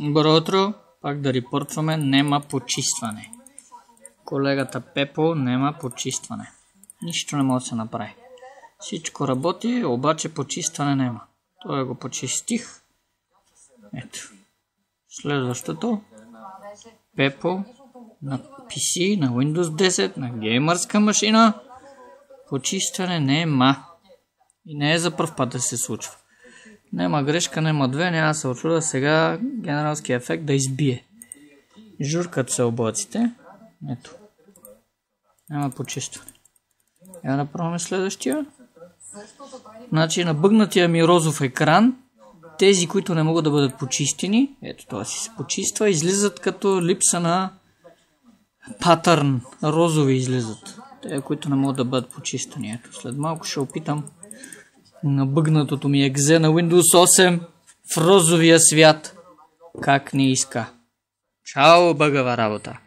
Добро утро, пак да репортваме, нема почистване. Колегата Пепо нема почистване. Нищо не може да се направи. Всичко работи, обаче почистване нема. Той го почистих. Ето. Следващото. Пепо на PC, на Windows 10, на геймърска машина. Почистване нема. И не е за пръв път да се случва. Нема грешка, нема две, няма да се очуда сега генералския ефект да избие. Журкат се облаците. Ето. Няма почистване. Я да пробваме следващия. Значи на бъгнатия ми розов екран, тези, които не могат да бъдат почистени, ето това си се почиства, излизат като липса на патърн. Розови излизат. Те, които не могат да бъдат почистени. Ето, след малко ще опитам на бъгнатото ми екзе на Windows 8 в розовия свят. Как не иска. Чао, бъгава работа!